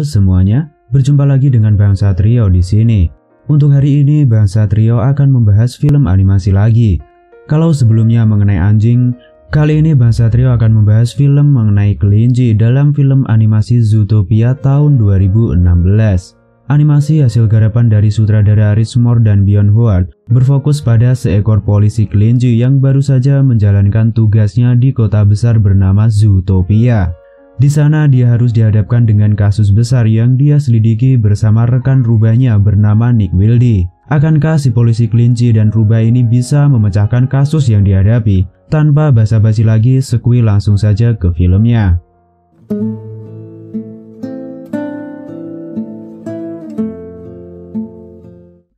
Halo semuanya, berjumpa lagi dengan Bang Satrio di sini. Untuk hari ini Bang Satrio akan membahas film animasi lagi. Kalau sebelumnya mengenai anjing, kali ini Bang Satrio akan membahas film mengenai kelinci dalam film animasi Zootopia tahun 2016. Animasi hasil garapan dari sutradara Rich Moore dan Bjorn Howard berfokus pada seekor polisi kelinci yang baru saja menjalankan tugasnya di kota besar bernama Zootopia. Di sana dia harus dihadapkan dengan kasus besar yang dia selidiki bersama rekan rubahnya bernama Nick Wilde. Akankah si polisi kelinci dan rubah ini bisa memecahkan kasus yang dihadapi? Tanpa basa-basi lagi, sekui langsung saja ke filmnya.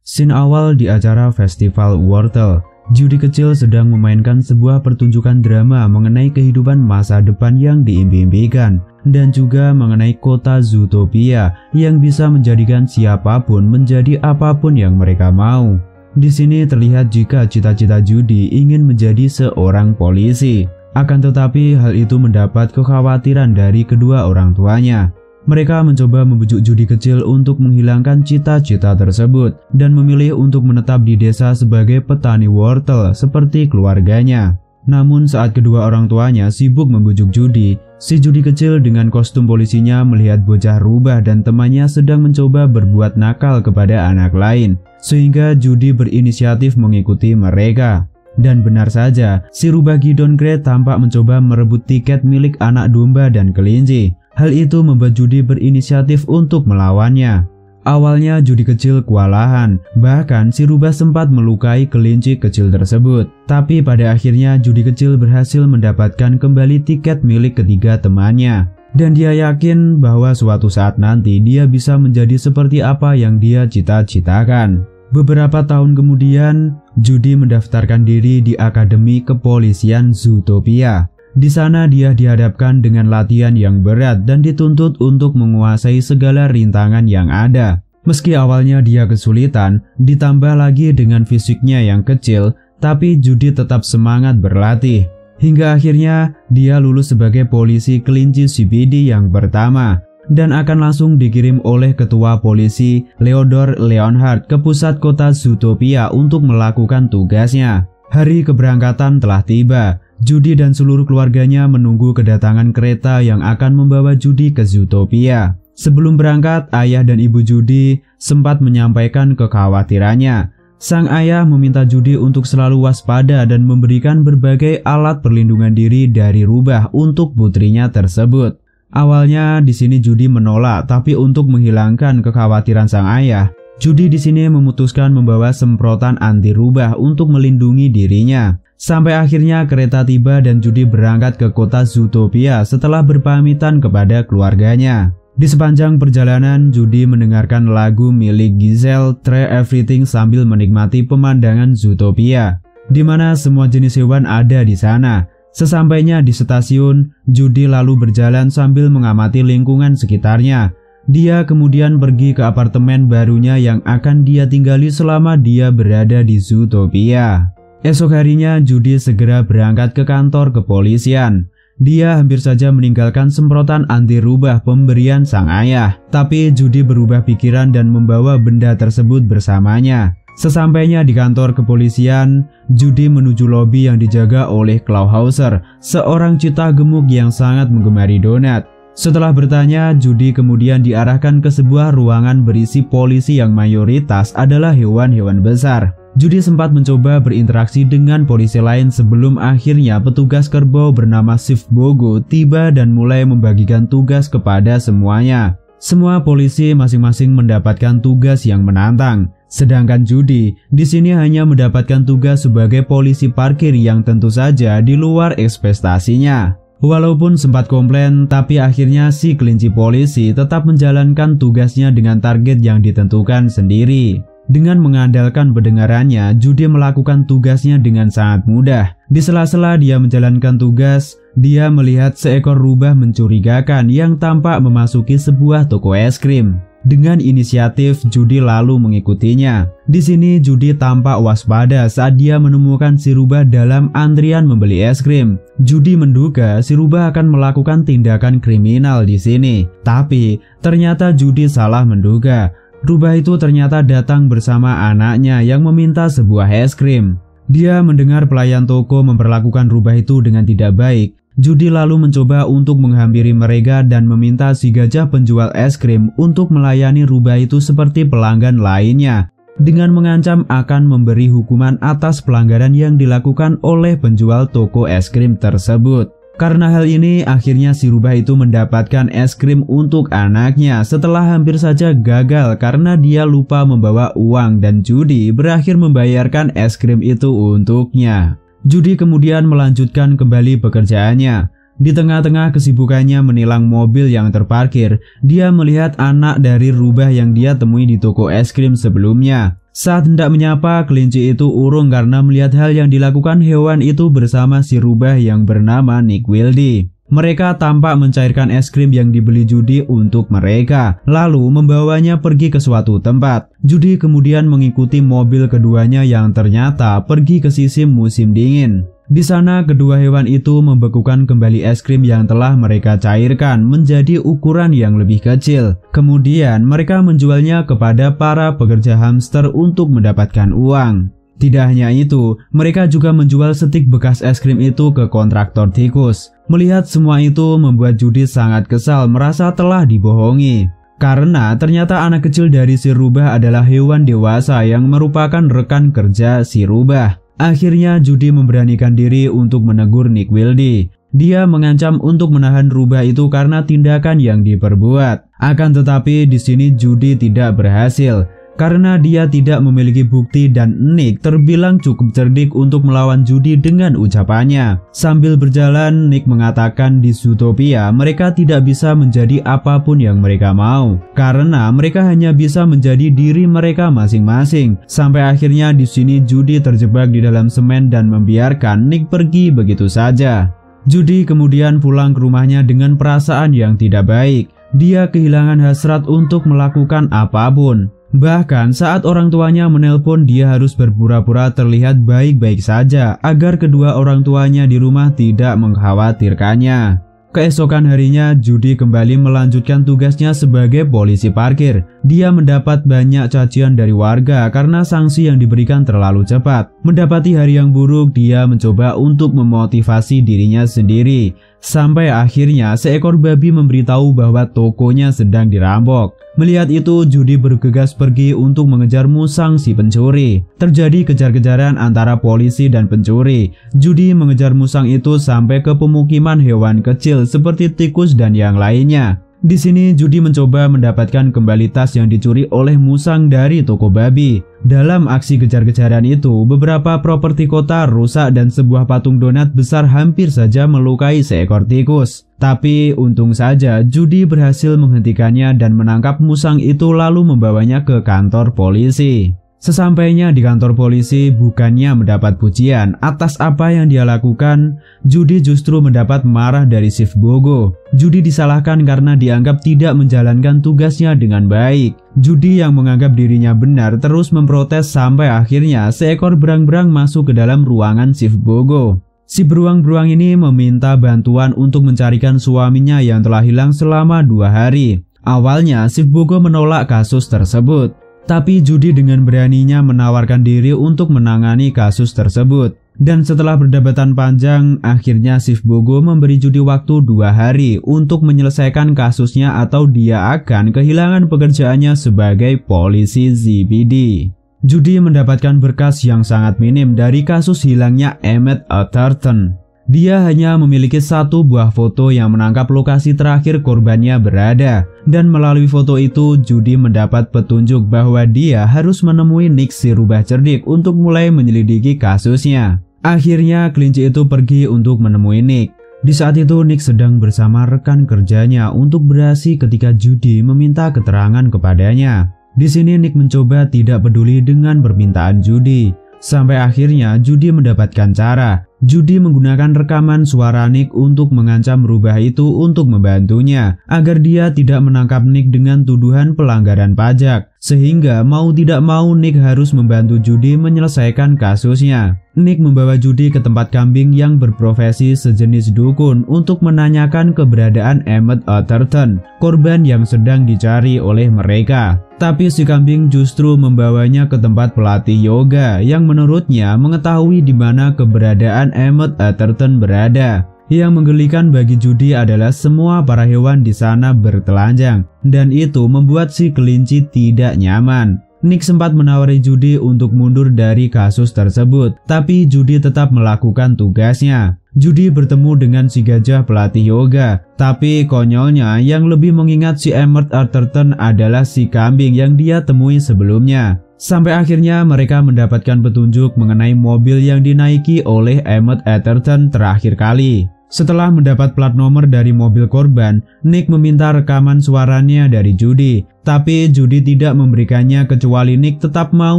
Scene awal di acara Festival Wortel. Judy kecil sedang memainkan sebuah pertunjukan drama mengenai kehidupan masa depan yang diimpi-impikan dan juga mengenai kota Zootopia yang bisa menjadikan siapapun menjadi apapun yang mereka mau. Di sini terlihat jika cita-cita Judy ingin menjadi seorang polisi. Akan tetapi hal itu mendapat kekhawatiran dari kedua orang tuanya. Mereka mencoba membujuk Judy kecil untuk menghilangkan cita-cita tersebut dan memilih untuk menetap di desa sebagai petani wortel seperti keluarganya. Namun saat kedua orang tuanya sibuk membujuk Judy, si Judy kecil dengan kostum polisinya melihat bocah rubah dan temannya sedang mencoba berbuat nakal kepada anak lain, sehingga Judy berinisiatif mengikuti mereka. Dan benar saja, si rubah Gideon Grey tampak mencoba merebut tiket milik anak domba dan kelinci. Hal itu membuat Judy berinisiatif untuk melawannya. Awalnya Judy kecil kewalahan, bahkan si rubah sempat melukai kelinci kecil tersebut. Tapi pada akhirnya Judy kecil berhasil mendapatkan kembali tiket milik ketiga temannya. Dan dia yakin bahwa suatu saat nanti dia bisa menjadi seperti apa yang dia cita-citakan. Beberapa tahun kemudian, Judy mendaftarkan diri di Akademi Kepolisian Zootopia. Di sana dia dihadapkan dengan latihan yang berat dan dituntut untuk menguasai segala rintangan yang ada. Meski awalnya dia kesulitan, ditambah lagi dengan fisiknya yang kecil, tapi Judy tetap semangat berlatih. Hingga akhirnya dia lulus sebagai polisi kelinci CPD yang pertama dan akan langsung dikirim oleh ketua polisi Leodore Leonhardt ke pusat kota Zootopia untuk melakukan tugasnya. Hari keberangkatan telah tiba. Judy dan seluruh keluarganya menunggu kedatangan kereta yang akan membawa Judy ke Zootopia. Sebelum berangkat, ayah dan ibu Judy sempat menyampaikan kekhawatirannya. Sang ayah meminta Judy untuk selalu waspada dan memberikan berbagai alat perlindungan diri dari rubah untuk putrinya tersebut. Awalnya di sini Judy menolak, tapi untuk menghilangkan kekhawatiran sang ayah, Judy di sini memutuskan membawa semprotan anti rubah untuk melindungi dirinya. Sampai akhirnya kereta tiba dan Judy berangkat ke kota Zootopia setelah berpamitan kepada keluarganya. Di sepanjang perjalanan, Judy mendengarkan lagu milik Giselle, Try Everything sambil menikmati pemandangan Zootopia, di mana semua jenis hewan ada di sana. Sesampainya di stasiun, Judy lalu berjalan sambil mengamati lingkungan sekitarnya. Dia kemudian pergi ke apartemen barunya yang akan dia tinggali selama dia berada di Zootopia. Esok harinya Judy segera berangkat ke kantor kepolisian. Dia hampir saja meninggalkan semprotan anti rubah pemberian sang ayah. Tapi Judy berubah pikiran dan membawa benda tersebut bersamanya. Sesampainya di kantor kepolisian, Judy menuju lobi yang dijaga oleh Clawhauser, seorang cita gemuk yang sangat menggemari donat. Setelah bertanya, Judy kemudian diarahkan ke sebuah ruangan berisi polisi yang mayoritas adalah hewan-hewan besar. Judy sempat mencoba berinteraksi dengan polisi lain sebelum akhirnya petugas kerbau bernama Chief Bogo tiba dan mulai membagikan tugas kepada semuanya. Semua polisi masing-masing mendapatkan tugas yang menantang. Sedangkan Judy di sini hanya mendapatkan tugas sebagai polisi parkir yang tentu saja di luar ekspektasinya. Walaupun sempat komplain, tapi akhirnya si kelinci polisi tetap menjalankan tugasnya dengan target yang ditentukan sendiri. Dengan mengandalkan pendengarannya, Judy melakukan tugasnya dengan sangat mudah. Di sela-sela dia menjalankan tugas, dia melihat seekor rubah mencurigakan yang tampak memasuki sebuah toko es krim. Dengan inisiatif, Judy lalu mengikutinya. Di sini Judy tampak waspada saat dia menemukan si rubah dalam antrian membeli es krim. Judy menduga si rubah akan melakukan tindakan kriminal di sini. Tapi ternyata Judy salah menduga. Rubah itu ternyata datang bersama anaknya yang meminta sebuah es krim. Dia mendengar pelayan toko memperlakukan rubah itu dengan tidak baik. Judy lalu mencoba untuk menghampiri mereka dan meminta si gajah penjual es krim untuk melayani rubah itu seperti pelanggan lainnya, dengan mengancam akan memberi hukuman atas pelanggaran yang dilakukan oleh penjual toko es krim tersebut. Karena hal ini, akhirnya si rubah itu mendapatkan es krim untuk anaknya setelah hampir saja gagal karena dia lupa membawa uang dan Judy berakhir membayarkan es krim itu untuknya. Judy kemudian melanjutkan kembali pekerjaannya. Di tengah-tengah kesibukannya menilang mobil yang terparkir, dia melihat anak dari rubah yang dia temui di toko es krim sebelumnya. Saat hendak menyapa, kelinci itu urung karena melihat hal yang dilakukan hewan itu bersama si rubah yang bernama Nick Wilde. Mereka tampak mencairkan es krim yang dibeli Judy untuk mereka, lalu membawanya pergi ke suatu tempat. Judy kemudian mengikuti mobil keduanya yang ternyata pergi ke sisi musim dingin. Di sana kedua hewan itu membekukan kembali es krim yang telah mereka cairkan menjadi ukuran yang lebih kecil. Kemudian mereka menjualnya kepada para pekerja hamster untuk mendapatkan uang. Tidak hanya itu, mereka juga menjual stik bekas es krim itu ke kontraktor tikus. Melihat semua itu membuat Judy sangat kesal merasa telah dibohongi. Karena ternyata anak kecil dari si rubah adalah hewan dewasa yang merupakan rekan kerja si rubah. Akhirnya Judy memberanikan diri untuk menegur Nick Wilde. Dia mengancam untuk menahan rubah itu karena tindakan yang diperbuat. Akan tetapi di sini Judy tidak berhasil. Karena dia tidak memiliki bukti dan Nick terbilang cukup cerdik untuk melawan Judy dengan ucapannya. Sambil berjalan, Nick mengatakan di Zootopia mereka tidak bisa menjadi apapun yang mereka mau. Karena mereka hanya bisa menjadi diri mereka masing-masing. Sampai akhirnya di sini Judy terjebak di dalam semen dan membiarkan Nick pergi begitu saja. Judy kemudian pulang ke rumahnya dengan perasaan yang tidak baik. Dia kehilangan hasrat untuk melakukan apapun. Bahkan saat orang tuanya menelpon, dia harus berpura-pura terlihat baik-baik saja agar kedua orang tuanya di rumah tidak mengkhawatirkannya. Keesokan harinya, Judy kembali melanjutkan tugasnya sebagai polisi parkir. Dia mendapat banyak cacian dari warga karena sanksi yang diberikan terlalu cepat. Mendapati hari yang buruk, dia mencoba untuk memotivasi dirinya sendiri. Sampai akhirnya seekor babi memberitahu bahwa tokonya sedang dirampok. Melihat itu, Judy bergegas pergi untuk mengejar musang si pencuri. Terjadi kejar-kejaran antara polisi dan pencuri. Judy mengejar musang itu sampai ke pemukiman hewan kecil seperti tikus dan yang lainnya. Di sini Judy mencoba mendapatkan kembali tas yang dicuri oleh musang dari toko babi. Dalam aksi kejar-kejaran itu, beberapa properti kota rusak dan sebuah patung donat besar hampir saja melukai seekor tikus. Tapi untung saja Judy berhasil menghentikannya dan menangkap musang itu lalu membawanya ke kantor polisi. Sesampainya di kantor polisi, bukannya mendapat pujian atas apa yang dia lakukan, Judy justru mendapat marah dari Chief Bogo. Judy disalahkan karena dianggap tidak menjalankan tugasnya dengan baik. Judy yang menganggap dirinya benar terus memprotes sampai akhirnya seekor berang-berang masuk ke dalam ruangan Chief Bogo. Si beruang-beruang ini meminta bantuan untuk mencarikan suaminya yang telah hilang selama 2 hari. Awalnya Chief Bogo menolak kasus tersebut. Tapi Judy dengan beraninya menawarkan diri untuk menangani kasus tersebut. Dan setelah perdebatan panjang, akhirnya Chief Bogo memberi Judy waktu 2 hari untuk menyelesaikan kasusnya atau dia akan kehilangan pekerjaannya sebagai polisi ZPD. Judy mendapatkan berkas yang sangat minim dari kasus hilangnya Emmett Atherton. Dia hanya memiliki 1 buah foto yang menangkap lokasi terakhir korbannya berada. Dan melalui foto itu, Judy mendapat petunjuk bahwa dia harus menemui Nick si rubah cerdik untuk mulai menyelidiki kasusnya. Akhirnya kelinci itu pergi untuk menemui Nick. Di saat itu Nick sedang bersama rekan kerjanya untuk berasi ketika Judy meminta keterangan kepadanya. Di sini Nick mencoba tidak peduli dengan permintaan Judy. Sampai akhirnya Judy mendapatkan cara. Judy menggunakan rekaman suara Nick untuk mengancam rubah itu untuk membantunya agar dia tidak menangkap Nick dengan tuduhan pelanggaran pajak. Sehingga mau tidak mau Nick harus membantu Judy menyelesaikan kasusnya. Nick membawa Judy ke tempat kambing yang berprofesi sejenis dukun untuk menanyakan keberadaan Emmett Atherton, korban yang sedang dicari oleh mereka. Tapi si kambing justru membawanya ke tempat pelatih yoga yang menurutnya mengetahui di mana keberadaan Emmett Atherton berada. Yang menggelikan bagi Judy adalah semua para hewan di sana bertelanjang, dan itu membuat si kelinci tidak nyaman. Nick sempat menawari Judy untuk mundur dari kasus tersebut, tapi Judy tetap melakukan tugasnya. Judy bertemu dengan si gajah pelatih yoga, tapi konyolnya yang lebih mengingat si Emmett Atherton adalah si kambing yang dia temui sebelumnya. Sampai akhirnya mereka mendapatkan petunjuk mengenai mobil yang dinaiki oleh Emmett Atherton terakhir kali. Setelah mendapat plat nomor dari mobil korban, Nick meminta rekaman suaranya dari Judy. Tapi Judy tidak memberikannya kecuali Nick tetap mau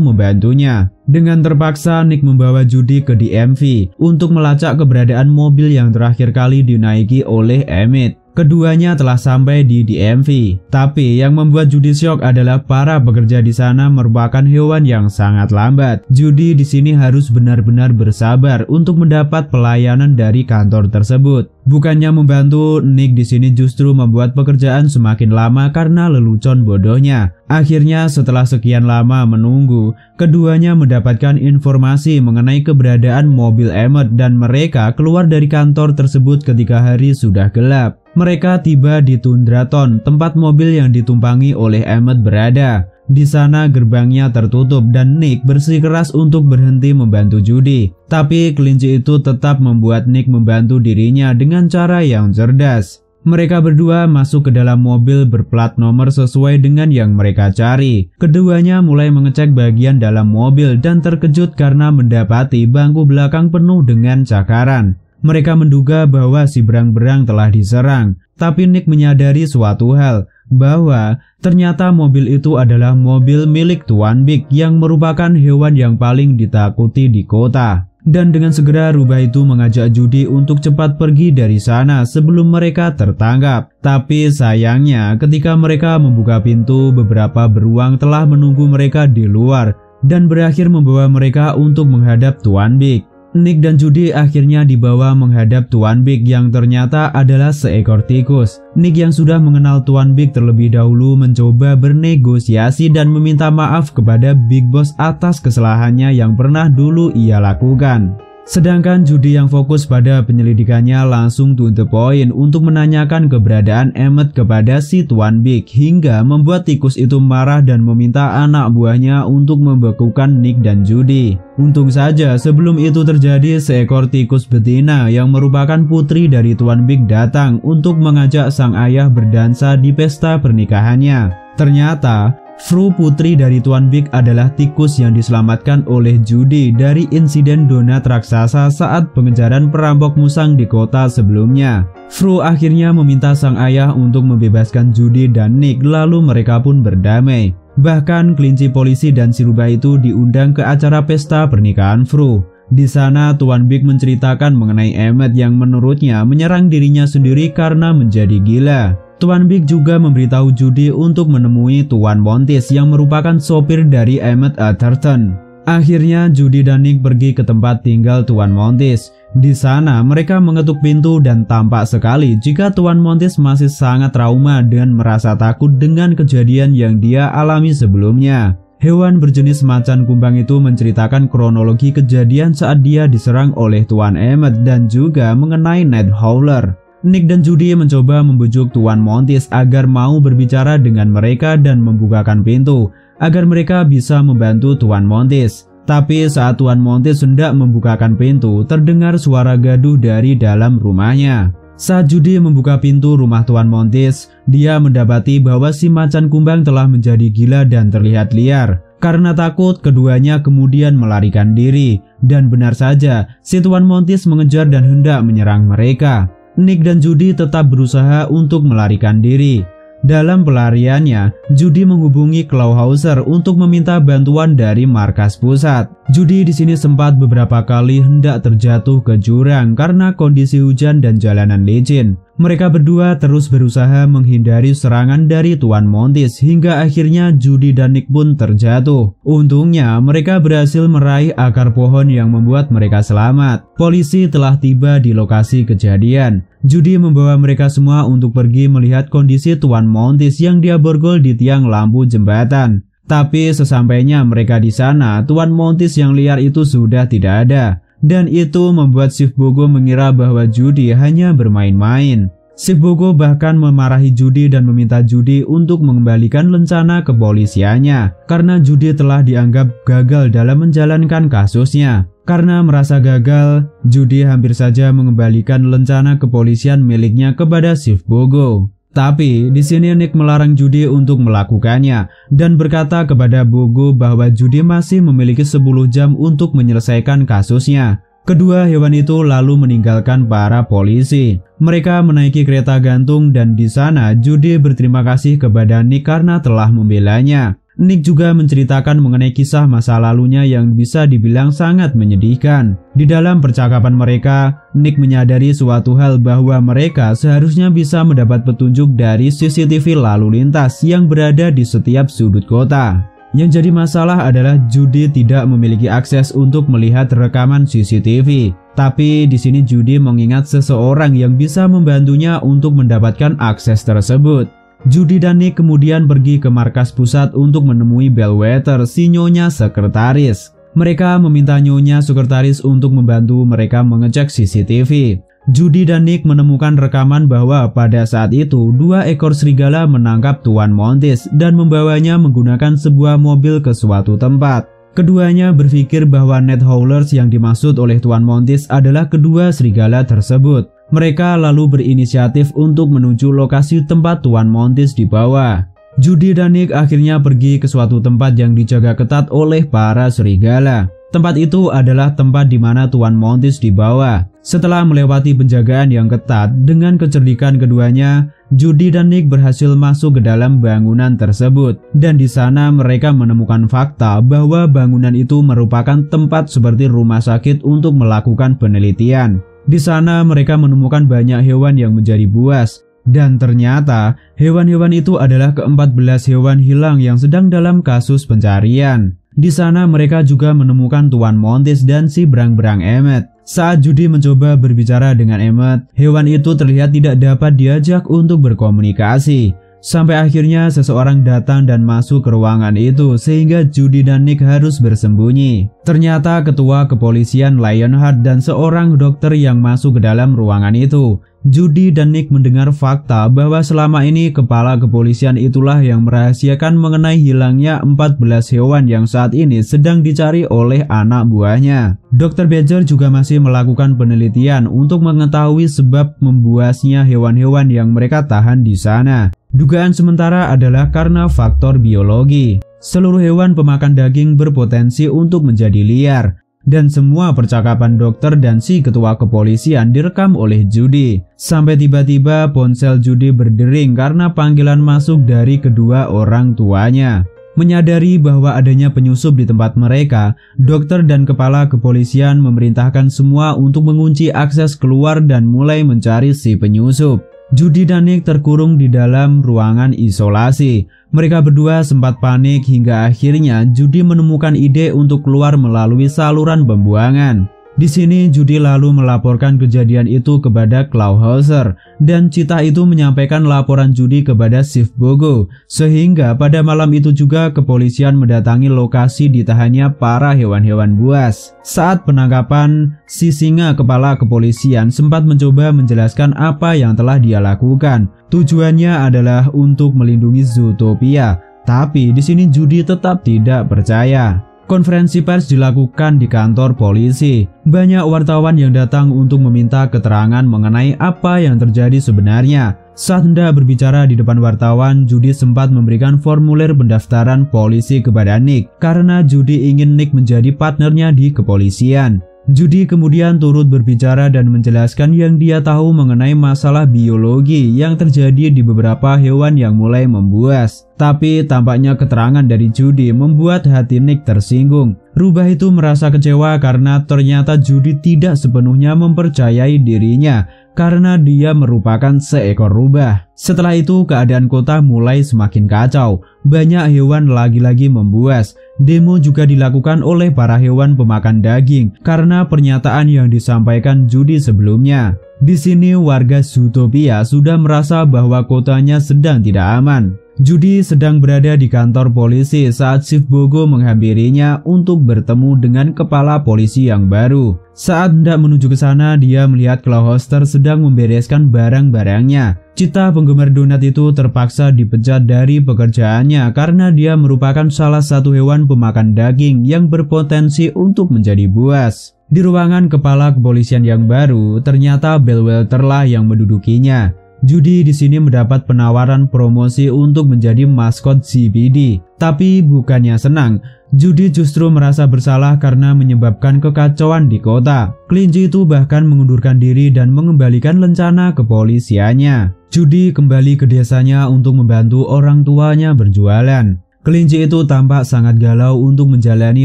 membantunya. Dengan terpaksa Nick membawa Judy ke DMV untuk melacak keberadaan mobil yang terakhir kali dinaiki oleh Emmett. Keduanya telah sampai di DMV. Tapi yang membuat Judy syok adalah para pekerja di sana merupakan hewan yang sangat lambat. Judy di sini harus benar-benar bersabar untuk mendapat pelayanan dari kantor tersebut. Bukannya membantu, Nick di sini justru membuat pekerjaan semakin lama karena lelucon bodohnya. Akhirnya setelah sekian lama menunggu, keduanya mendapatkan informasi mengenai keberadaan mobil Emmett dan mereka keluar dari kantor tersebut ketika hari sudah gelap. Mereka tiba di Tundraton, tempat mobil yang ditumpangi oleh Emmett berada. Di sana gerbangnya tertutup dan Nick bersikeras untuk berhenti membantu Judy. Tapi kelinci itu tetap membuat Nick membantu dirinya dengan cara yang cerdas. Mereka berdua masuk ke dalam mobil berplat nomor sesuai dengan yang mereka cari. Keduanya mulai mengecek bagian dalam mobil dan terkejut karena mendapati bangku belakang penuh dengan cakaran. Mereka menduga bahwa si berang-berang telah diserang. Tapi Nick menyadari suatu hal, bahwa ternyata mobil itu adalah mobil milik Tuan Big yang merupakan hewan yang paling ditakuti di kota. Dan dengan segera rubah itu mengajak Judy untuk cepat pergi dari sana sebelum mereka tertangkap. Tapi sayangnya ketika mereka membuka pintu, beberapa beruang telah menunggu mereka di luar dan berakhir membawa mereka untuk menghadap Tuan Big. Nick dan Judy akhirnya dibawa menghadap Tuan Big yang ternyata adalah seekor tikus. Nick yang sudah mengenal Tuan Big terlebih dahulu mencoba bernegosiasi dan meminta maaf kepada Big Boss atas kesalahannya yang pernah dulu ia lakukan. Sedangkan Judy yang fokus pada penyelidikannya langsung to the point untuk menanyakan keberadaan Emmett kepada si Tuan Big hingga membuat tikus itu marah dan meminta anak buahnya untuk membekukan Nick dan Judy. Untung saja sebelum itu terjadi seekor tikus betina yang merupakan putri dari Tuan Big datang untuk mengajak sang ayah berdansa di pesta pernikahannya. Ternyata Fru putri dari Tuan Big adalah tikus yang diselamatkan oleh Judy dari insiden donat raksasa saat pengejaran perampok musang di kota sebelumnya. Fru akhirnya meminta sang ayah untuk membebaskan Judy dan Nick, lalu mereka pun berdamai. Bahkan kelinci polisi dan si rubah itu diundang ke acara pesta pernikahan Fru. Di sana Tuan Big menceritakan mengenai Emmett yang menurutnya menyerang dirinya sendiri karena menjadi gila. Tuan Big juga memberitahu Judy untuk menemui Tuan Montis yang merupakan sopir dari Emmett Atherton. Akhirnya Judy dan Nick pergi ke tempat tinggal Tuan Montis. Di sana mereka mengetuk pintu dan tampak sekali jika Tuan Montis masih sangat trauma dan merasa takut dengan kejadian yang dia alami sebelumnya. Hewan berjenis macan kumbang itu menceritakan kronologi kejadian saat dia diserang oleh Tuan Emmett dan juga mengenai Night Howler. Nick dan Judy mencoba membujuk Tuan Montis agar mau berbicara dengan mereka dan membukakan pintu agar mereka bisa membantu Tuan Montis. Tapi saat Tuan Montis hendak membukakan pintu, terdengar suara gaduh dari dalam rumahnya. Saat Judy membuka pintu rumah Tuan Montis, dia mendapati bahwa si macan kumbang telah menjadi gila dan terlihat liar. Karena takut, keduanya kemudian melarikan diri. Dan benar saja, si Tuan Montis mengejar dan hendak menyerang mereka. Nick dan Judy tetap berusaha untuk melarikan diri. Dalam pelariannya, Judy menghubungi Clawhauser untuk meminta bantuan dari markas pusat. Judy di sini sempat beberapa kali hendak terjatuh ke jurang karena kondisi hujan dan jalanan licin. Mereka berdua terus berusaha menghindari serangan dari Tuan Montis hingga akhirnya Judy dan Nick pun terjatuh. Untungnya mereka berhasil meraih akar pohon yang membuat mereka selamat. Polisi telah tiba di lokasi kejadian. Judy membawa mereka semua untuk pergi melihat kondisi Tuan Montis yang dia borgol di tiang lampu jembatan. Tapi sesampainya mereka di sana, Tuan Montis yang liar itu sudah tidak ada. Dan itu membuat Chief Bogo mengira bahwa Judy hanya bermain-main. Chief Bogo bahkan memarahi Judy dan meminta Judy untuk mengembalikan lencana kepolisiannya karena Judy telah dianggap gagal dalam menjalankan kasusnya. Karena merasa gagal, Judy hampir saja mengembalikan lencana kepolisian miliknya kepada Chief Bogo. Tapi di sini Nick melarang Judy untuk melakukannya dan berkata kepada Bogo bahwa Judy masih memiliki 10 jam untuk menyelesaikan kasusnya. Kedua hewan itu lalu meninggalkan para polisi. Mereka menaiki kereta gantung dan di sana Judy berterima kasih kepada Nick karena telah membelanya. Nick juga menceritakan mengenai kisah masa lalunya yang bisa dibilang sangat menyedihkan. Di dalam percakapan mereka, Nick menyadari suatu hal bahwa mereka seharusnya bisa mendapat petunjuk dari CCTV lalu lintas yang berada di setiap sudut kota. Yang jadi masalah adalah Judy tidak memiliki akses untuk melihat rekaman CCTV. Tapi di sini Judy mengingat seseorang yang bisa membantunya untuk mendapatkan akses tersebut. Judy dan Nick kemudian pergi ke markas pusat untuk menemui Bellwether, si nyonya sekretaris. Mereka meminta nyonya sekretaris untuk membantu mereka mengecek CCTV. Judy dan Nick menemukan rekaman bahwa pada saat itu 2 ekor serigala menangkap Tuan Montis dan membawanya menggunakan sebuah mobil ke suatu tempat. Keduanya berpikir bahwa Ned Howlers yang dimaksud oleh Tuan Montis adalah kedua serigala tersebut. Mereka lalu berinisiatif untuk menuju lokasi tempat Tuan Montis dibawa. Judy dan Nick akhirnya pergi ke suatu tempat yang dijaga ketat oleh para serigala. Tempat itu adalah tempat di mana Tuan Montis dibawa. Setelah melewati penjagaan yang ketat, dengan kecerdikan keduanya, Judy dan Nick berhasil masuk ke dalam bangunan tersebut. Dan di sana mereka menemukan fakta bahwa bangunan itu merupakan tempat seperti rumah sakit untuk melakukan penelitian. Di sana mereka menemukan banyak hewan yang menjadi buas. Dan ternyata hewan-hewan itu adalah ke-14 hewan hilang yang sedang dalam kasus pencarian. Di sana mereka juga menemukan Tuan Montis dan si berang-berang Emmet. Saat Judy mencoba berbicara dengan Emmet, hewan itu terlihat tidak dapat diajak untuk berkomunikasi. Sampai akhirnya seseorang datang dan masuk ke ruangan itu sehingga Judy dan Nick harus bersembunyi. Ternyata ketua kepolisian Lionheart dan seorang dokter yang masuk ke dalam ruangan itu. Judy dan Nick mendengar fakta bahwa selama ini kepala kepolisian itulah yang merahasiakan mengenai hilangnya 14 hewan yang saat ini sedang dicari oleh anak buahnya. Dr. Badger juga masih melakukan penelitian untuk mengetahui sebab membuasnya hewan-hewan yang mereka tahan di sana. Dugaan sementara adalah karena faktor biologi. Seluruh hewan pemakan daging berpotensi untuk menjadi liar. Dan semua percakapan dokter dan si ketua kepolisian direkam oleh Judy. Sampai tiba-tiba ponsel Judy berdering karena panggilan masuk dari kedua orang tuanya. Menyadari bahwa adanya penyusup di tempat mereka, dokter dan kepala kepolisian memerintahkan semua untuk mengunci akses keluar dan mulai mencari si penyusup. Judy dan Nick terkurung di dalam ruangan isolasi. Mereka berdua sempat panik hingga akhirnya Judy menemukan ide untuk keluar melalui saluran pembuangan. Di sini Judy lalu melaporkan kejadian itu kepada Clawhauser dan Cita itu menyampaikan laporan Judy kepada Chief Bogo. Sehingga pada malam itu juga kepolisian mendatangi lokasi ditahannya para hewan-hewan buas. Saat penangkapan, si singa kepala kepolisian sempat mencoba menjelaskan apa yang telah dia lakukan. Tujuannya adalah untuk melindungi Zootopia. Tapi di sini Judy tetap tidak percaya. Konferensi pers dilakukan di kantor polisi. Banyak wartawan yang datang untuk meminta keterangan mengenai apa yang terjadi sebenarnya. Saat hendak berbicara di depan wartawan, Judy sempat memberikan formulir pendaftaran polisi kepada Nick karena Judy ingin Nick menjadi partnernya di kepolisian. Judy kemudian turut berbicara dan menjelaskan yang dia tahu mengenai masalah biologi yang terjadi di beberapa hewan yang mulai membuas. Tapi tampaknya keterangan dari Judy membuat hati Nick tersinggung. Rubah itu merasa kecewa karena ternyata Judy tidak sepenuhnya mempercayai dirinya karena dia merupakan seekor rubah. Setelah itu keadaan kota mulai semakin kacau. Banyak hewan lagi-lagi membuas. Demo juga dilakukan oleh para hewan pemakan daging karena pernyataan yang disampaikan Judy sebelumnya. Di sini warga Zootopia sudah merasa bahwa kotanya sedang tidak aman. Judy sedang berada di kantor polisi saat Chief Bogo menghampirinya untuk bertemu dengan kepala polisi yang baru. Saat hendak menuju ke sana, dia melihat Clawhoster sedang membereskan barang-barangnya. Cita penggemar donat itu terpaksa dipecat dari pekerjaannya karena dia merupakan salah satu hewan pemakan daging yang berpotensi untuk menjadi buas. Di ruangan kepala kepolisian yang baru, ternyata Bellwether lah yang mendudukinya. Judy di sini mendapat penawaran promosi untuk menjadi maskot ZBD. Tapi bukannya senang, Judy justru merasa bersalah karena menyebabkan kekacauan di kota. Kelinci itu bahkan mengundurkan diri dan mengembalikan lencana kepolisiannya. Judy kembali ke desanya untuk membantu orang tuanya berjualan. Kelinci itu tampak sangat galau untuk menjalani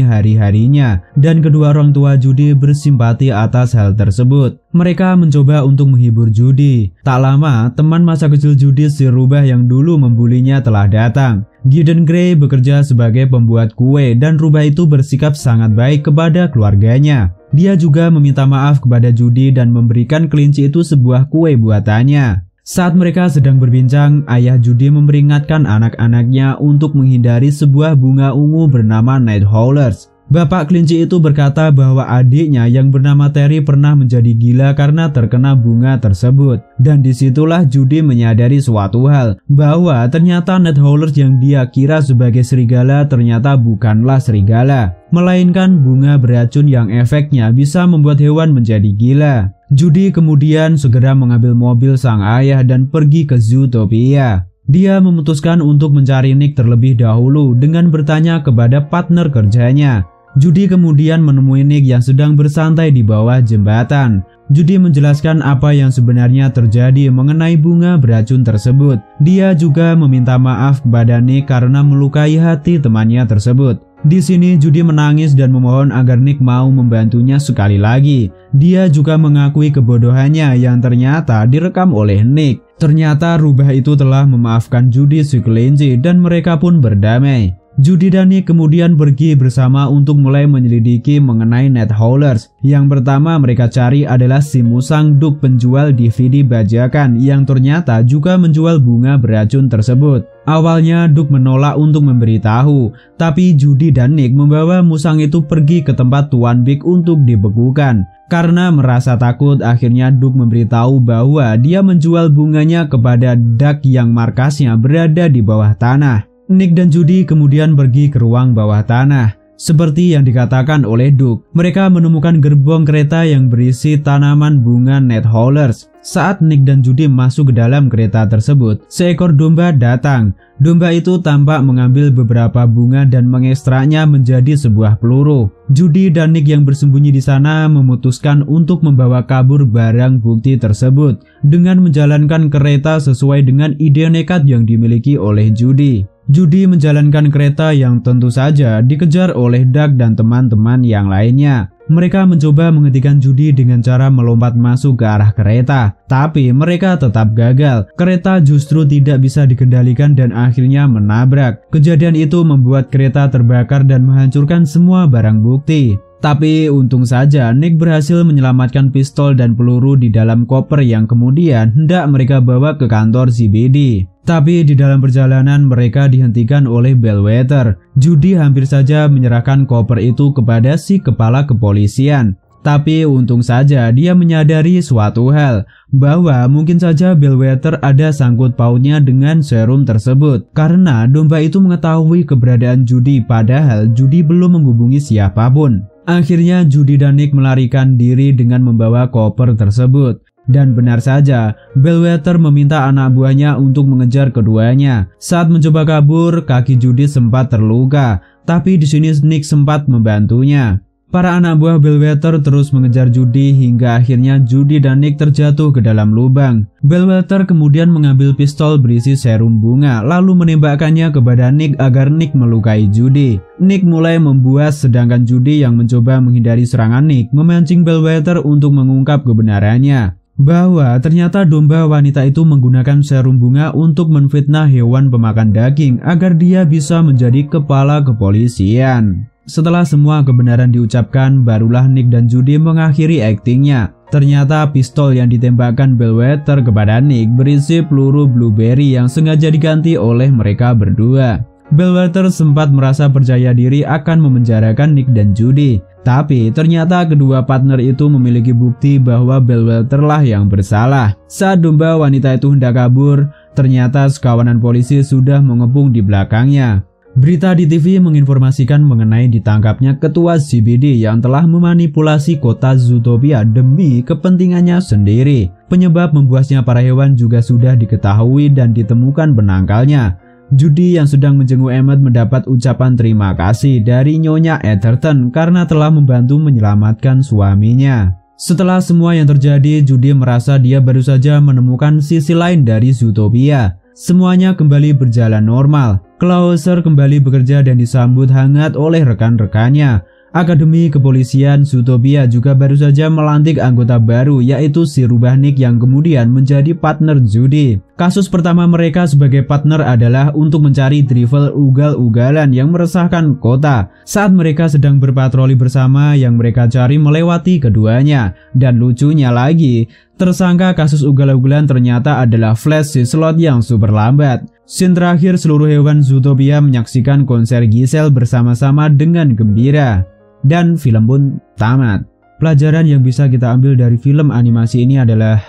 hari-harinya dan kedua orang tua Judy bersimpati atas hal tersebut. Mereka mencoba untuk menghibur Judy. Tak lama, teman masa kecil Judy si rubah yang dulu membulinya telah datang. Gideon Grey bekerja sebagai pembuat kue dan rubah itu bersikap sangat baik kepada keluarganya. Dia juga meminta maaf kepada Judy dan memberikan kelinci itu sebuah kue buatannya. Saat mereka sedang berbincang, ayah Judy memperingatkan anak-anaknya untuk menghindari sebuah bunga ungu bernama Night Howlers. Bapak kelinci itu berkata bahwa adiknya yang bernama Terry pernah menjadi gila karena terkena bunga tersebut. Dan disitulah Judy menyadari suatu hal, bahwa ternyata Night Howlers yang dia kira sebagai serigala ternyata bukanlah serigala, melainkan bunga beracun yang efeknya bisa membuat hewan menjadi gila. Judy kemudian segera mengambil mobil sang ayah dan pergi ke Zootopia. Dia memutuskan untuk mencari Nick terlebih dahulu dengan bertanya kepada partner kerjanya. Judy kemudian menemui Nick yang sedang bersantai di bawah jembatan. Judy menjelaskan apa yang sebenarnya terjadi mengenai bunga beracun tersebut. Dia juga meminta maaf kepada Nick karena melukai hati temannya tersebut. Di sini Judy menangis dan memohon agar Nick mau membantunya sekali lagi. Dia juga mengakui kebodohannya yang ternyata direkam oleh Nick. Ternyata rubah itu telah memaafkan Judy si kelinci dan mereka pun berdamai. Judy dan Nick kemudian pergi bersama untuk mulai menyelidiki mengenai Night Howlers. Yang pertama mereka cari adalah si musang Duke penjual DVD bajakan yang ternyata juga menjual bunga beracun tersebut. Awalnya Duke menolak untuk memberitahu, tapi Judy dan Nick membawa musang itu pergi ke tempat Tuan Big untuk dibekukan. Karena merasa takut, akhirnya Duke memberitahu bahwa dia menjual bunganya kepada Duck yang markasnya berada di bawah tanah. Nick dan Judy kemudian pergi ke ruang bawah tanah. Seperti yang dikatakan oleh Duke, mereka menemukan gerbong kereta yang berisi tanaman bunga Night Howlers. Saat Nick dan Judy masuk ke dalam kereta tersebut, seekor domba datang. Domba itu tampak mengambil beberapa bunga dan mengekstraknya menjadi sebuah peluru. Judy dan Nick yang bersembunyi di sana memutuskan untuk membawa kabur barang bukti tersebut dengan menjalankan kereta sesuai dengan ide nekat yang dimiliki oleh Judy. Judy menjalankan kereta yang tentu saja dikejar oleh Duck dan teman-teman yang lainnya. Mereka mencoba menghentikan Judy dengan cara melompat masuk ke arah kereta, tapi mereka tetap gagal. Kereta justru tidak bisa dikendalikan dan akhirnya menabrak. Kejadian itu membuat kereta terbakar dan menghancurkan semua barang bukti. Tapi untung saja Nick berhasil menyelamatkan pistol dan peluru di dalam koper yang kemudian hendak mereka bawa ke kantor ZBD. Tapi di dalam perjalanan mereka dihentikan oleh Bellwether. Judy hampir saja menyerahkan koper itu kepada si kepala kepolisian. Tapi untung saja dia menyadari suatu hal, bahwa mungkin saja Bellwether ada sangkut pautnya dengan serum tersebut. Karena domba itu mengetahui keberadaan Judy padahal Judy belum menghubungi siapapun. Akhirnya Judy dan Nick melarikan diri dengan membawa koper tersebut. Dan benar saja, Bellwether meminta anak buahnya untuk mengejar keduanya. Saat mencoba kabur, kaki Judy sempat terluka, tapi di sini Nick sempat membantunya. Para anak buah Bellwether terus mengejar Judy hingga akhirnya Judy dan Nick terjatuh ke dalam lubang. Bellwether kemudian mengambil pistol berisi serum bunga lalu menembakkannya kepada Nick agar Nick melukai Judy. Nick mulai membuas sedangkan Judy yang mencoba menghindari serangan Nick memancing Bellwether untuk mengungkap kebenarannya bahwa ternyata domba wanita itu menggunakan serum bunga untuk menfitnah hewan pemakan daging agar dia bisa menjadi kepala kepolisian. Setelah semua kebenaran diucapkan, barulah Nick dan Judy mengakhiri aktingnya. Ternyata pistol yang ditembakkan Bellwether kepada Nick berisi peluru blueberry yang sengaja diganti oleh mereka berdua. Bellwether sempat merasa percaya diri akan memenjarakan Nick dan Judy. Tapi ternyata kedua partner itu memiliki bukti bahwa Bellwether lah yang bersalah. Saat domba wanita itu hendak kabur, ternyata sekawanan polisi sudah mengepung di belakangnya. Berita di TV menginformasikan mengenai ditangkapnya ketua CBD yang telah memanipulasi kota Zootopia demi kepentingannya sendiri. Penyebab membuasnya para hewan juga sudah diketahui dan ditemukan penangkalnya. Judy yang sedang menjenguk Emmett mendapat ucapan terima kasih dari Nyonya Atherton karena telah membantu menyelamatkan suaminya. Setelah semua yang terjadi, Judy merasa dia baru saja menemukan sisi lain dari Zootopia. Semuanya kembali berjalan normal. Clouser kembali bekerja dan disambut hangat oleh rekan-rekannya. Akademi Kepolisian Zootopia juga baru saja melantik anggota baru yaitu si rubah Nick yang kemudian menjadi partner Judy. Kasus pertama mereka sebagai partner adalah untuk mencari drivel ugal-ugalan yang meresahkan kota. Saat mereka sedang berpatroli bersama, yang mereka cari melewati keduanya. Dan lucunya lagi, tersangka kasus ugal-ugalan ternyata adalah Flash si slot yang super lambat. Scene terakhir seluruh hewan Zootopia menyaksikan konser Giselle bersama-sama dengan gembira. Dan film pun tamat. Pelajaran yang bisa kita ambil dari film animasi ini adalah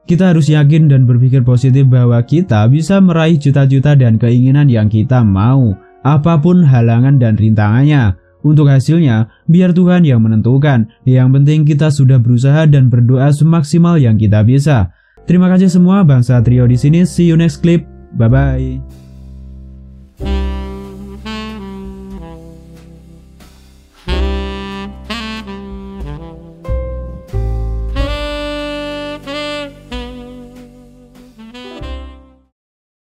kita harus yakin dan berpikir positif bahwa kita bisa meraih cita-cita dan keinginan yang kita mau, apapun halangan dan rintangannya. Untuk hasilnya, biar Tuhan yang menentukan. Yang penting kita sudah berusaha dan berdoa semaksimal yang kita bisa. Terima kasih semua, Bangsa Trio di sini. See you next clip. Bye bye.